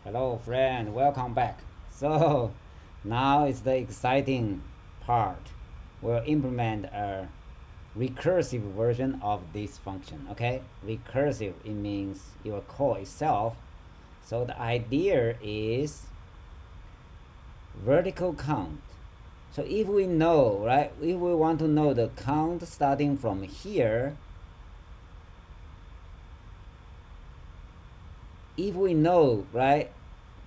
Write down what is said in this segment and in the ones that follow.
Hello friend, welcome back. So now is the exciting part. We'll implement a recursive version of this function. Okay, recursive, it means your call itself. So the idea is vertical count. So if we know, right, if we want to know the count starting from here, if we know, right,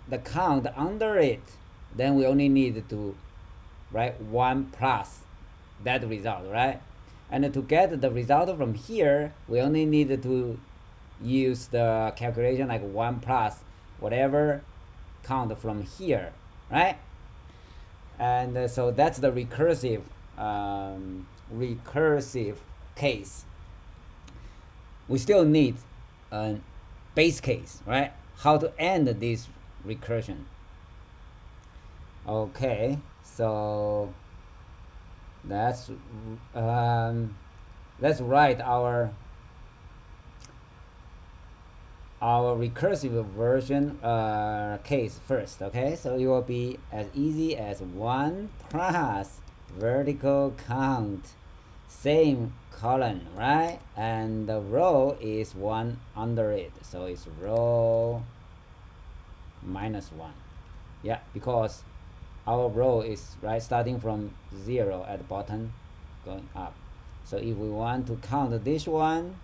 the count under it, then we only need to write 1 plus that result, right? And to get the result from here, we only need to use the calculation like 1 plus whatever count from here, right? And so that's the recursive case. We still need a base case, right? How to end this recursion. Okay, so let's write our recursive version case first. Okay, so it will be as easy as 1 plus vertical count, same column, right? And the row is 1 under it, so it's row minus 1. Yeah, because our row is right starting from 0 at the bottom going up. So if we want to count this one,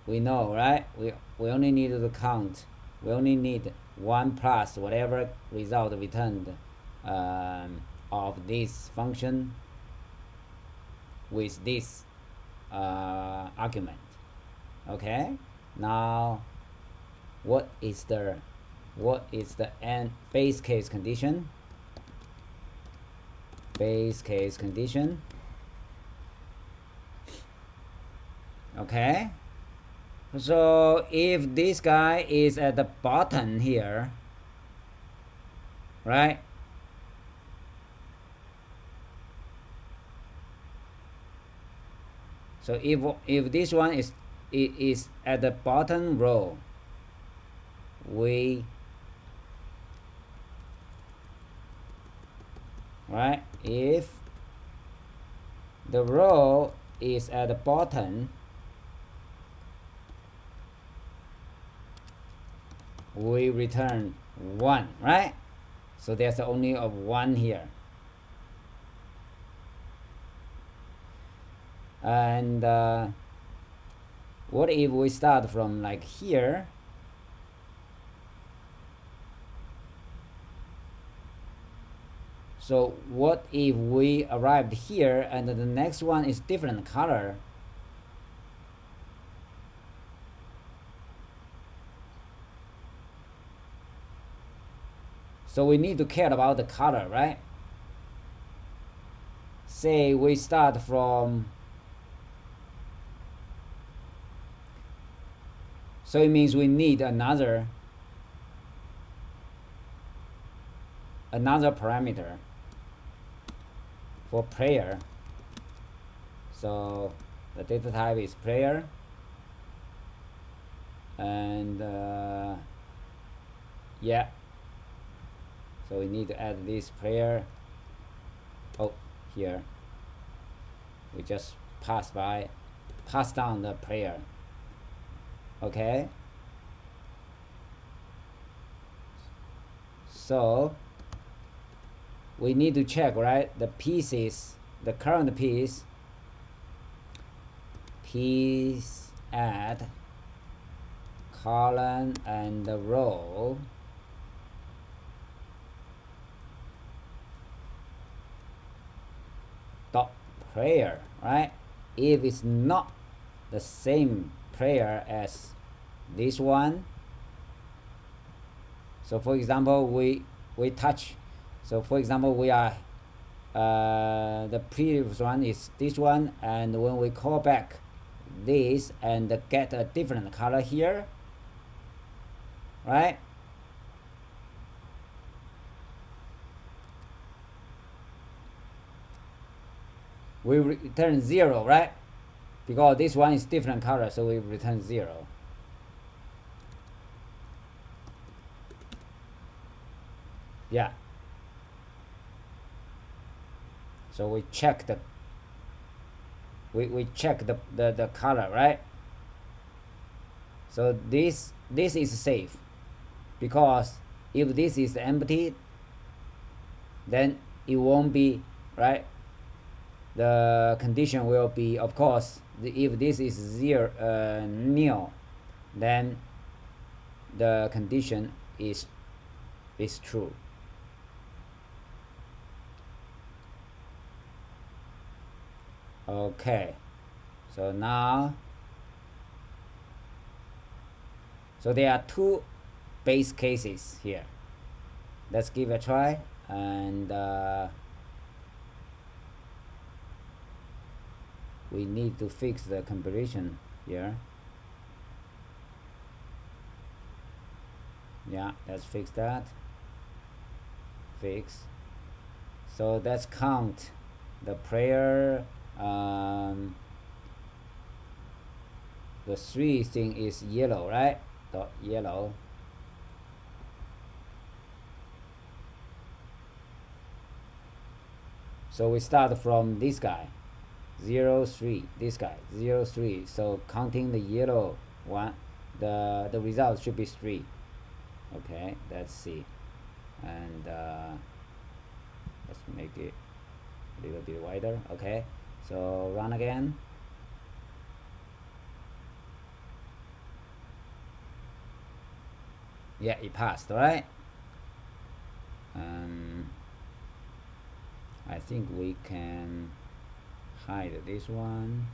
we know, right? We only need to count. We only need 1 plus whatever result returned of this function with this argument. Okay. Now, what is the end base case condition? Base case condition. Okay. So if this guy is at the bottom here, right? So if this one is at the bottom row, right? If the row is at the bottom, we return 1, right? So there's only a 1 here. And what if we start from like here? So what if we arrived here and the next one is different color? So we need to care about the color, right? Say we start from, so it means we need another parameter for player. So the data type is player, and yeah, so we need to add this player. Oh, here we just pass down the player. Okay, so we need to check, right, the pieces, the current piece add column and the row dot player, right? If it's not the same player as this one, so for example we touch, so for example we are the previous one is this one, and when we call back this and get a different color here, right, we return 0, right? Because this one is different color, so we return 0. Yeah. So we check the we check the color, right? So this is safe, because if this is empty, then it won't be, right? The condition will be, of course, if this is nil, then the condition is true. Okay, so now, so there are two base cases here. Let's give it a try, and we need to fix the comparison here. Yeah, let's fix that. Fix. So let's count the prayer. The 3 thing is yellow, right? Dot yellow. So we start from this guy, 0, 3. This guy, 0, 3. So counting the yellow one, the result should be 3. Okay, let's see, and let's make it a little bit wider. Okay, so run again. Yeah, it passed, right? I think we can hide this one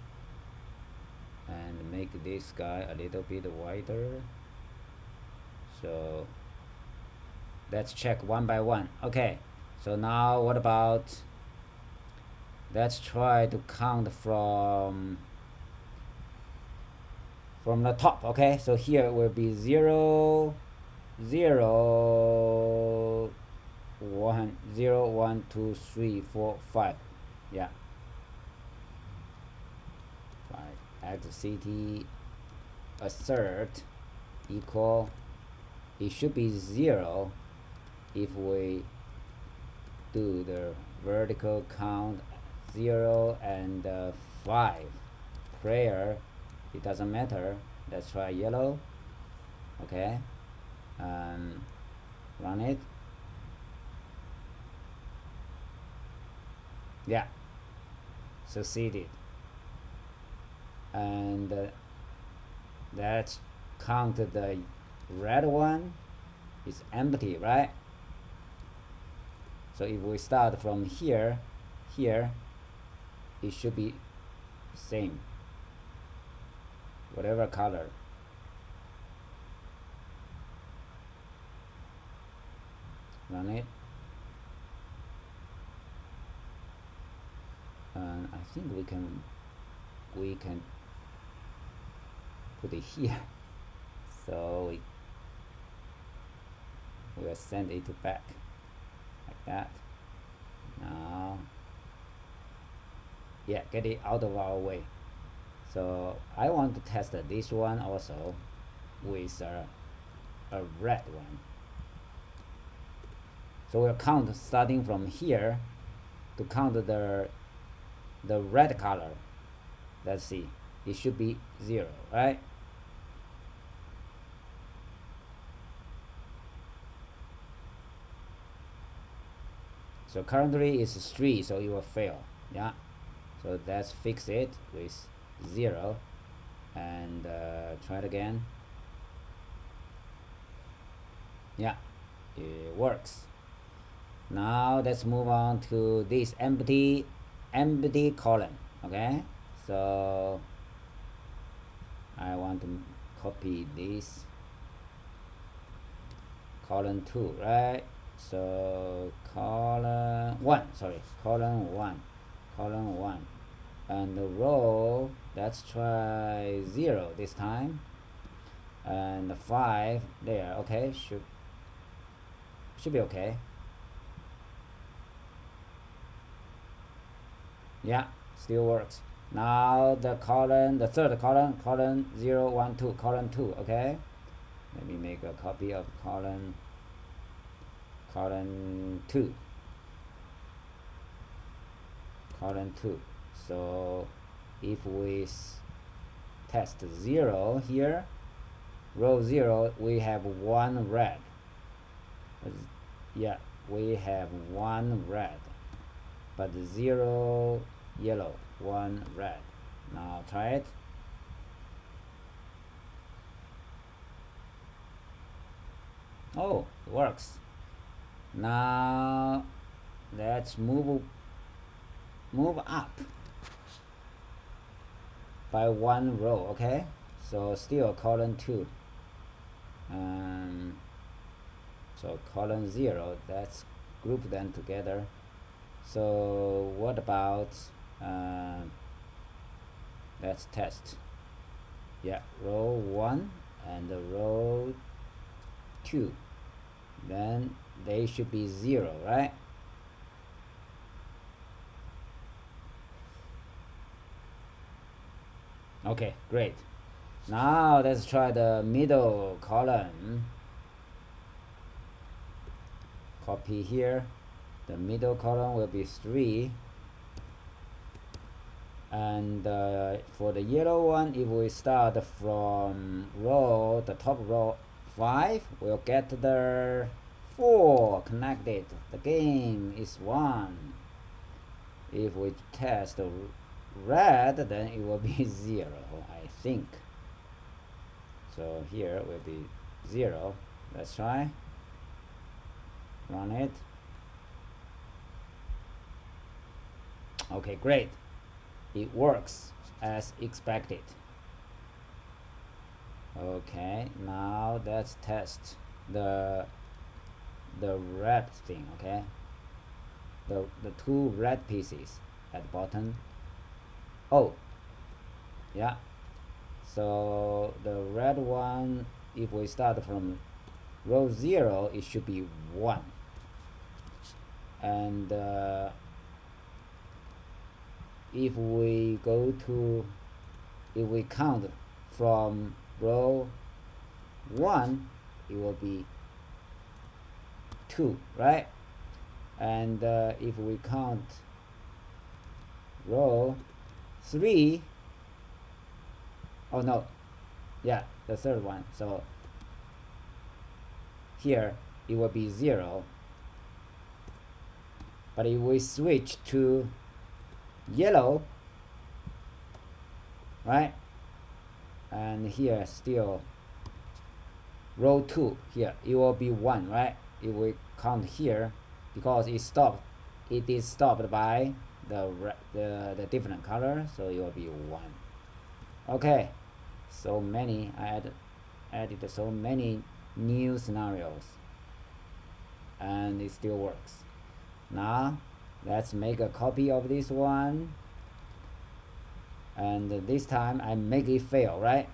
and make this guy a little bit wider. So let's check one by one. Okay, so now what about, let's try to count from the top. Okay, so here will be 0, 0, 1, 0, 1, 2, 3, 4, 5. Yeah, 5. Exit assert equal, it should be 0 if we do the vertical count 0 and 5. Prayer, it doesn't matter. Let's try yellow. Okay, run it. Yeah, succeeded. And let's count the red one is empty, right? So if we start from here, it should be same, whatever color. Run it, and I think we can put it here. So we'll send it back like that. Now, yeah, get it out of our way. So I want to test this one also with a red one. So we'll count starting from here to count the red color. Let's see, it should be 0, right? So currently it's 3, so it will fail. Yeah, so let's fix it with 0 and try it again. Yeah, it works. Now let's move on to this empty column. Okay, so I want to copy this column 2, right? So column 1, and the row, let's try 0 this time, and 5 there. Okay, should be okay. Yeah, still works. Now the third column 0, 1, 2, column 2. Okay, let me make a copy of column colon 2, colon 2. So if we test 0 here, row 0, we have 1 red. Yeah, we have 1 red, but 0 yellow, 1 red. Now try it. Oh, it works. Now let's move up by 1 row. Okay, so still colon 2. So colon 0, let's group them together. So what about let's test. Yeah, row 1 and row 2, then they should be 0, right? Okay, great. Now let's try the middle column. Copy here. The middle column will be 3. And for the yellow one, if we start from the top row 5, we'll get the 4 connected. The game is 1. If we test red, then it will be 0, I think. So here will be 0. Let's try. Run it. Okay, great. It works as expected. Okay, now let's test the red thing. Okay, the 2 red pieces at the bottom. Oh, yeah. So the red one, if we start from row 0, it should be 1. And if we count from row 1, it will be 2, right? And if we count row 3, oh no, yeah, the third one, so here it will be 0. But if we switch to yellow, right, and here still row 2, here it will be 1, right? If we count here, because it is stopped by the different color, so it will be 1. Okay, so many, I added so many new scenarios, and it still works. Now let's make a copy of this one, and this time I make it fail, right,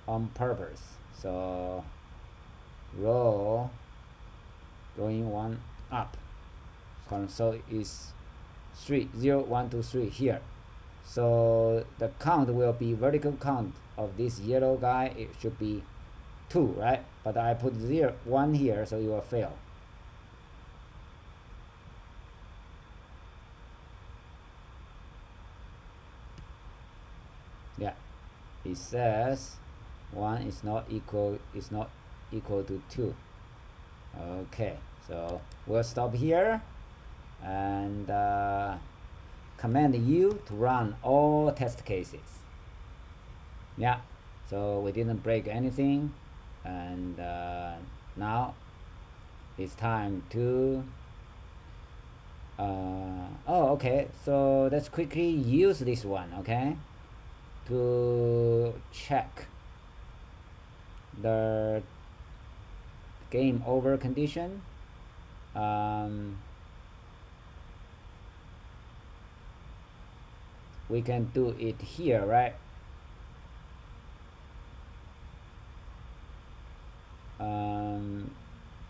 on purpose. So rowing 1 up, so it's 3, 0, 1, 2, 3 here. So the count will be vertical count of this yellow guy. It should be 2, right? But I put 0, 1 here, so it will fail. Yeah, it says 1 is not equal to 2. Okay, so we'll stop here and command U to run all test cases. Yeah, so we didn't break anything, and now it's time to okay, so let's quickly use this one, okay, to check the game over condition. We can do it here, right?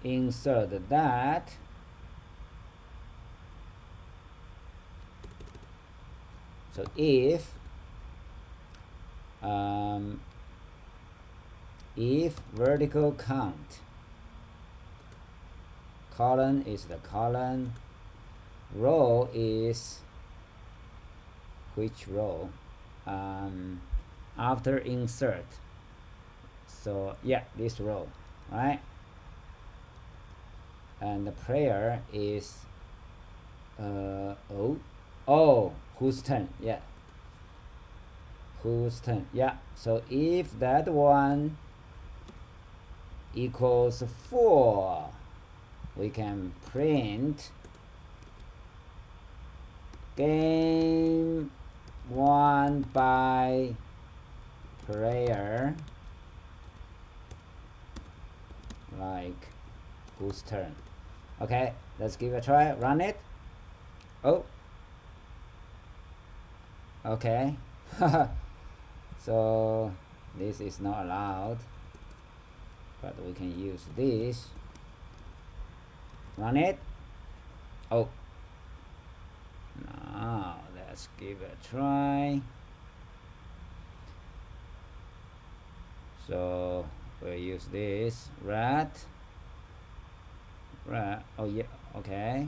Insert that. So if vertical count colon is the colon, row is which row? After insert, so yeah, this row, right? And the prayer is whose turn? Yeah, whose turn? Yeah, so if that one equals 4, we can print game won by player, like whose turn. Okay, let's give it a try. Run it. Oh, okay. So this is not allowed, but we can use this. Run it. Oh, now let's give it a try. So we'll use this rat. Oh yeah, okay,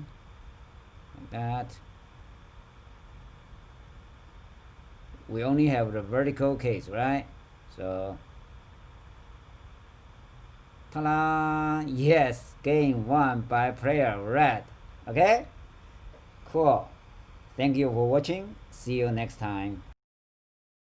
like that. We only have the vertical case, right? So ta-da! Yes, game won by player red. Okay, cool. Thank you for watching. See you next time.